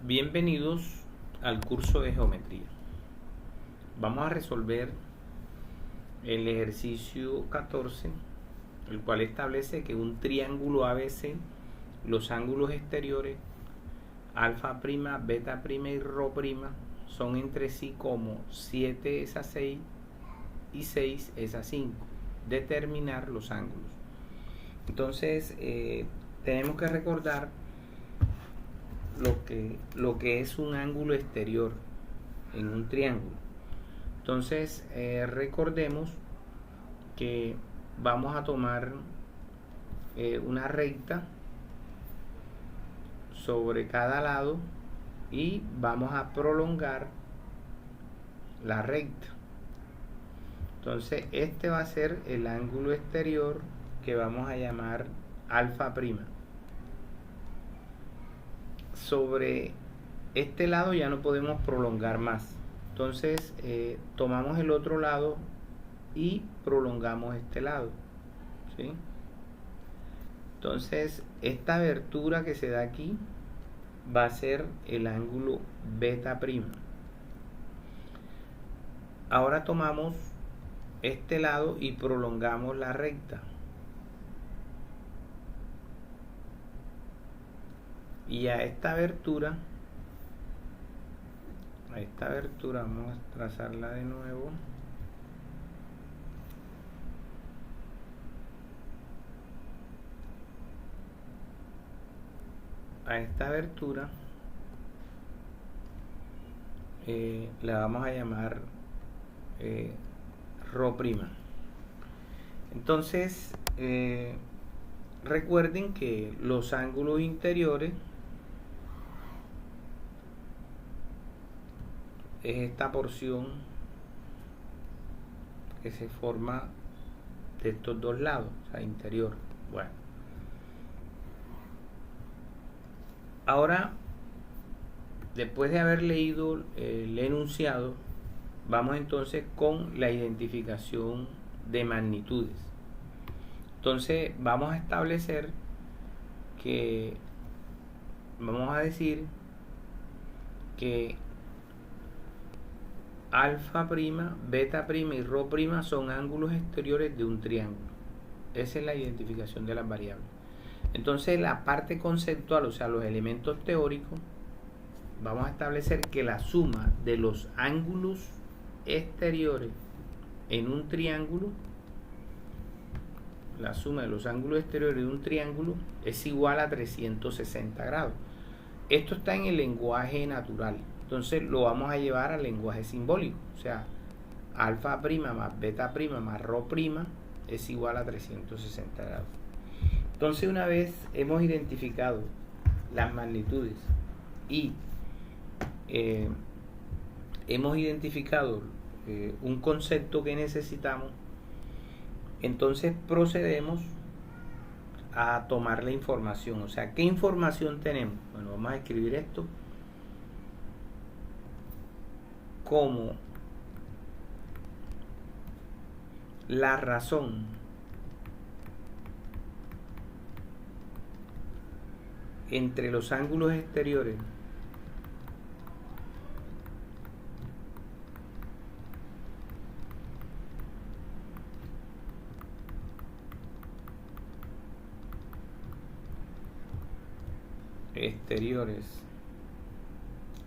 Bienvenidos al curso de geometría. Vamos a resolver el ejercicio 14, el cual establece que un triángulo ABC, los ángulos exteriores alfa prima, beta prima y rho prima son entre sí como 7 es a 6 y 6 es a 5. Determinar los ángulos. Entonces tenemos que recordar lo que es un ángulo exterior en un triángulo. Entonces recordemos que vamos a tomar una recta sobre cada lado y vamos a prolongar la recta. Entonces este va a ser el ángulo exterior que vamos a llamar alfa prima. Sobre este lado ya no podemos prolongar más, entonces tomamos el otro lado y prolongamos este lado, ¿sí? Entonces esta abertura que se da aquí va a ser el ángulo beta prima. Ahora tomamos este lado y prolongamos la recta, y a esta abertura vamos a trazarla de nuevo. A esta abertura la vamos a llamar rho prima. Entonces recuerden que los ángulos interiores es esta porción que se forma de estos dos lados, o sea, interior. Bueno, ahora, después de haber leído el enunciado, vamos entonces con la identificación de magnitudes. Entonces vamos a establecer que vamos a decir que alfa prima, beta prima y rho prima son ángulos exteriores de un triángulo. Esa es la identificación de las variables. Entonces la parte conceptual, o sea, los elementos teóricos, vamos a establecer que la suma de los ángulos exteriores en un triángulo, la suma de los ángulos exteriores de un triángulo es igual a 360 grados. Esto está en el lenguaje natural. Entonces lo vamos a llevar al lenguaje simbólico, o sea, alfa prima más beta prima más rho prima es igual a 360 grados. Entonces, una vez hemos identificado las magnitudes y hemos identificado un concepto que necesitamos, entonces procedemos a tomar la información. O sea, ¿qué información tenemos? Bueno, vamos a escribir esto como la razón entre los ángulos exteriores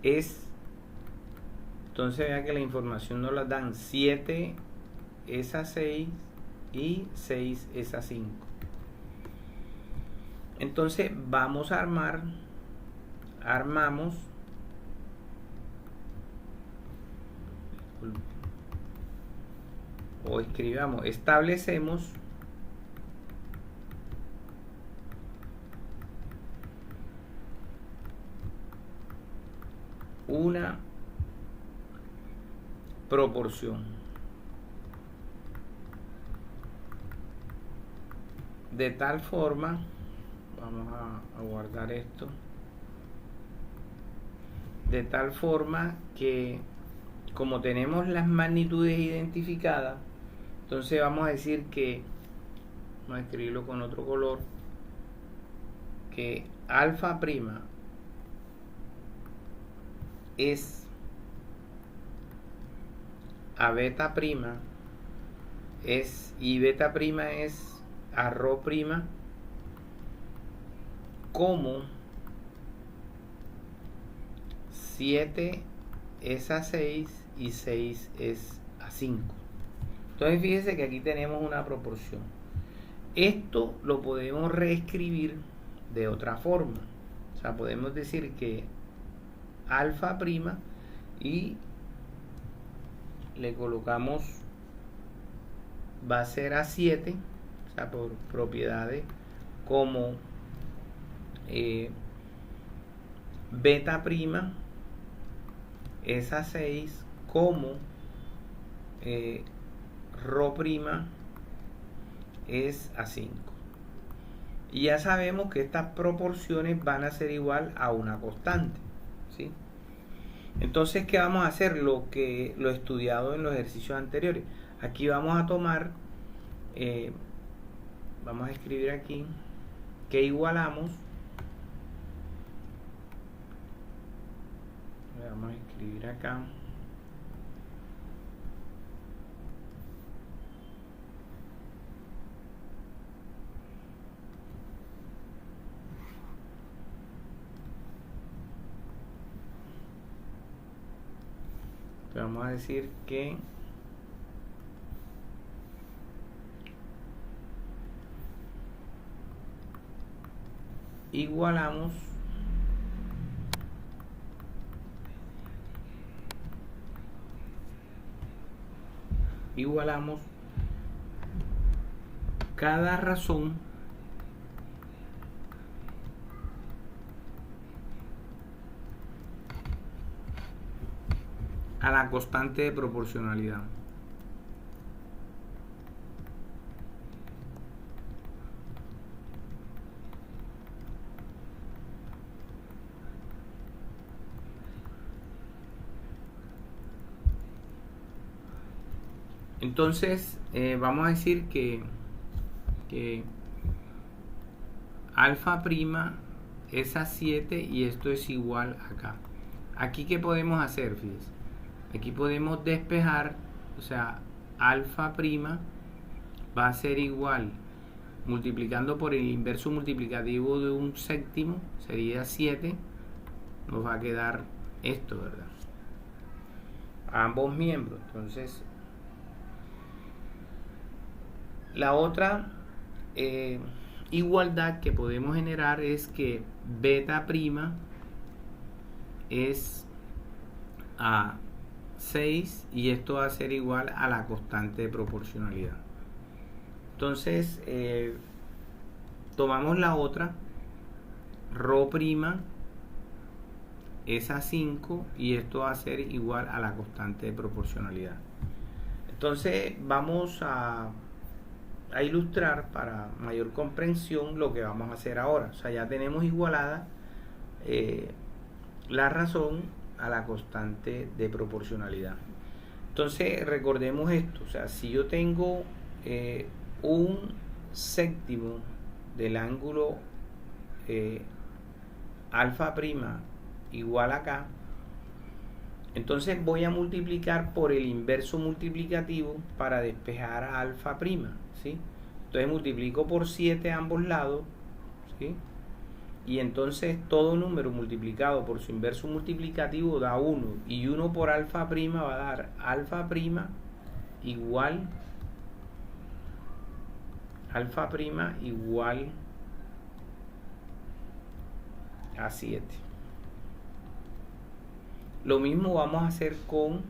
es, entonces vea que la información nos la dan 7 es a 6 y 6 es a 5. Entonces vamos a armamos o escribamos, establecemos una proporción de tal forma, vamos a guardar esto, de tal forma que como tenemos las magnitudes identificadas, entonces vamos a decir que, vamos a escribirlo con otro color, que alfa prima es a beta prima y beta prima es a rho prima, como 7 es a 6 y 6 es a 5. Entonces fíjese que aquí tenemos una proporción. Esto lo podemos reescribir de otra forma. O sea, podemos decir que alfa prima y le colocamos, va a ser a 7, o sea, por propiedades, como beta prima es a 6, como rho prima es a 5. Y ya sabemos que estas proporciones van a ser igual a una constante, ¿sí? Entonces, ¿qué vamos a hacer? Lo estudiado en los ejercicios anteriores. Aquí vamos a tomar, vamos a escribir aquí, que igualamos, vamos a escribir acá, vamos a decir que igualamos cada razón a la constante de proporcionalidad. Entonces vamos a decir que alfa prima es a 7 y esto es igual acá. Aquí, ¿qué podemos hacer? Fíjense, aquí podemos despejar, o sea, alfa prima va a ser igual, multiplicando por el inverso multiplicativo de un séptimo, sería 7, nos va a quedar esto, ¿verdad? A ambos miembros. Entonces, la otra igualdad que podemos generar es que beta prima es a 6 y esto va a ser igual a la constante de proporcionalidad. Entonces tomamos la otra, rho prima es a 5 y esto va a ser igual a la constante de proporcionalidad. Entonces vamos a ilustrar para mayor comprensión lo que vamos a hacer ahora. O sea, ya tenemos igualada la razón a la constante de proporcionalidad. Entonces recordemos esto, o sea, si yo tengo un séptimo del ángulo alfa prima igual acá, entonces voy a multiplicar por el inverso multiplicativo para despejar a alfa prima, ¿sí? Entonces multiplico por 7 a ambos lados, ¿sí? Y entonces todo número multiplicado por su inverso multiplicativo da 1, y 1 por alfa prima va a dar alfa prima igual a 7. Lo mismo vamos a hacer con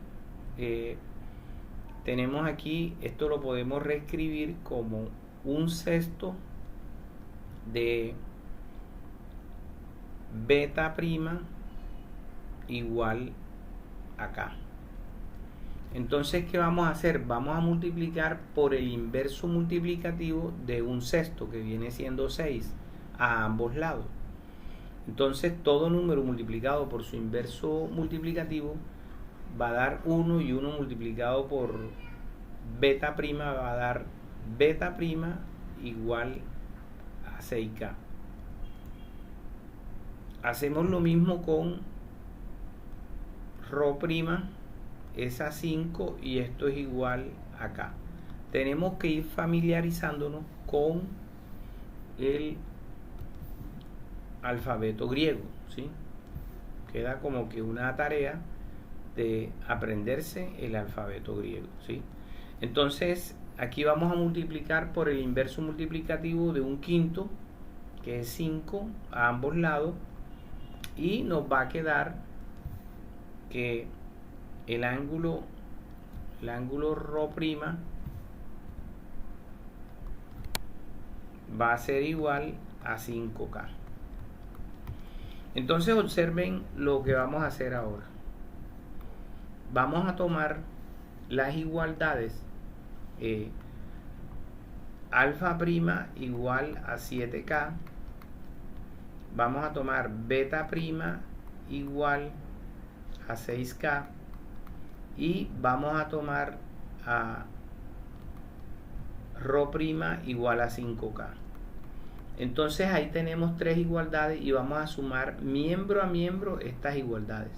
tenemos aquí, esto lo podemos reescribir como un sexto de beta prima igual acá. Entonces, ¿qué vamos a hacer? Vamos a multiplicar por el inverso multiplicativo de un sexto, que viene siendo 6, a ambos lados. Entonces, todo número multiplicado por su inverso multiplicativo va a dar 1 y 1 multiplicado por beta prima va a dar beta prima igual a 6K. Hacemos lo mismo con rho prima, es a 5 y esto es igual a K. Tenemos que ir familiarizándonos con el alfabeto griego, ¿sí? Queda como que una tarea de aprenderse el alfabeto griego, ¿sí? Entonces aquí vamos a multiplicar por el inverso multiplicativo de un quinto, que es 5 a ambos lados, y nos va a quedar que el ángulo rho prima va a ser igual a 5K. Entonces observen lo que vamos a hacer ahora. Vamos a tomar las igualdades alfa prima igual a 7K. Vamos a tomar beta prima igual a 6K. Y vamos a tomar a rho prima igual a 5K. Entonces ahí tenemos tres igualdades y vamos a sumar miembro a miembro estas igualdades.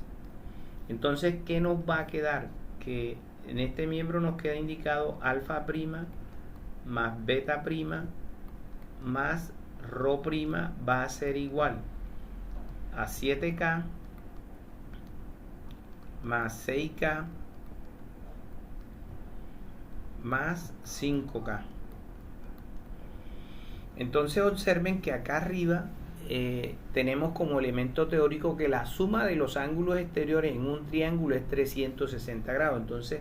Entonces, ¿qué nos va a quedar? Que en este miembro nos queda indicado alfa prima más beta prima más rho prima va a ser igual a 7K más 6K más 5K. Entonces observen que acá arriba tenemos como elemento teórico que la suma de los ángulos exteriores en un triángulo es 360 grados. Entonces,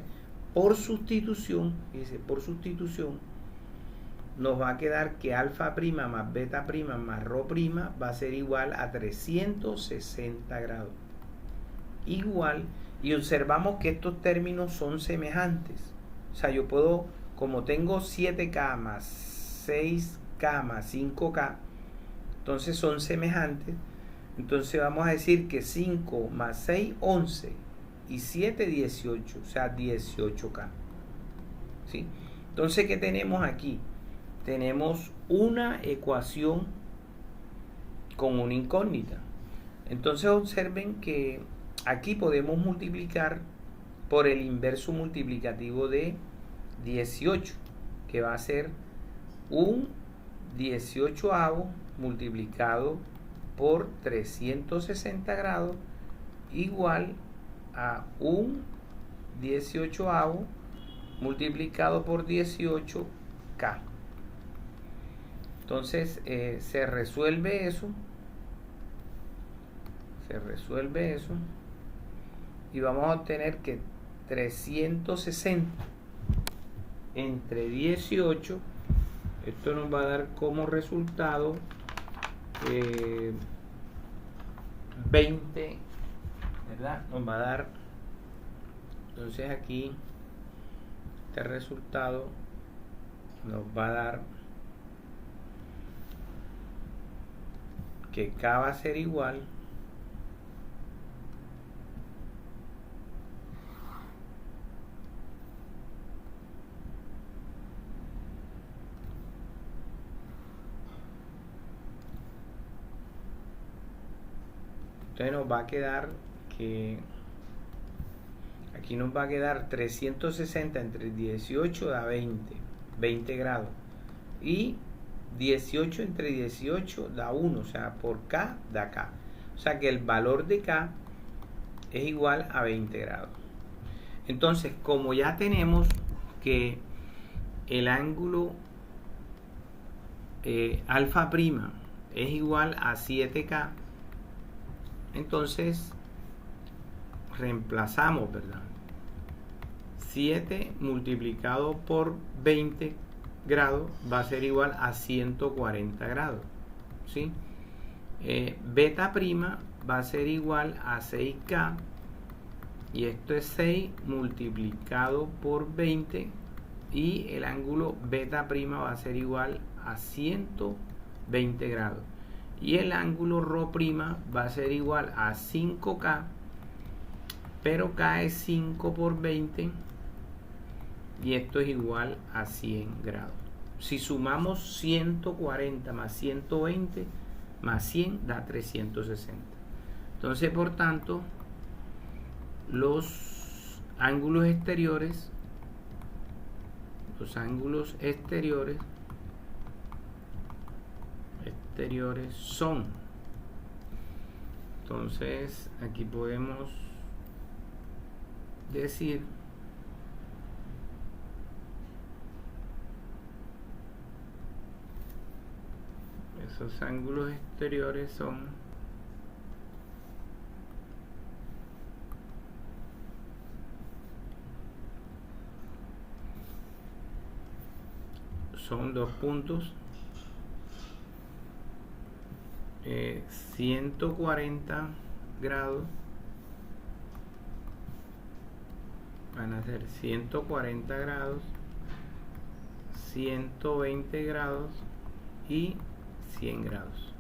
por sustitución, nos va a quedar que alfa prima más beta prima más rho prima va a ser igual a 360 grados. Igual, y observamos que estos términos son semejantes. O sea, yo puedo, como tengo 7K más 6K más 5K, entonces son semejantes. Entonces vamos a decir que 5 más 6, 11 y 7, 18, o sea, 18K. ¿Sí? Entonces, ¿qué tenemos aquí? Tenemos una ecuación con una incógnita. Entonces observen que aquí podemos multiplicar por el inverso multiplicativo de 18, que va a ser un 18avo multiplicado por 360 grados igual a un 18avo multiplicado por 18K. Entonces se resuelve eso y vamos a obtener que 360 entre 18, esto nos va a dar como resultado 20, ¿verdad? Nos va a dar, entonces aquí este resultado nos va a dar que K va a ser igual entonces nos va a quedar que aquí nos va a quedar 360 entre 18 da 20 grados y 18 entre 18 da 1, o sea, por K da K, o sea que el valor de K es igual a 20 grados. Entonces, como ya tenemos que el ángulo alfa prima es igual a 7K, entonces reemplazamos, ¿verdad? 7 multiplicado por 20 grados va a ser igual a 140 grados, ¿sí? Beta prima va a ser igual a 6K y esto es 6 multiplicado por 20 y el ángulo beta prima va a ser igual a 120 grados y el ángulo rho prima va a ser igual a 5K pero cae 5 por 20 y esto es igual a 100 grados. Si sumamos 140 más 120 más 100 da 360. Entonces, por tanto, los ángulos exteriores son, entonces aquí podemos decir esos ángulos exteriores son dos puntos, 140 grados, van a ser 140 grados, 120 grados y 100 grados.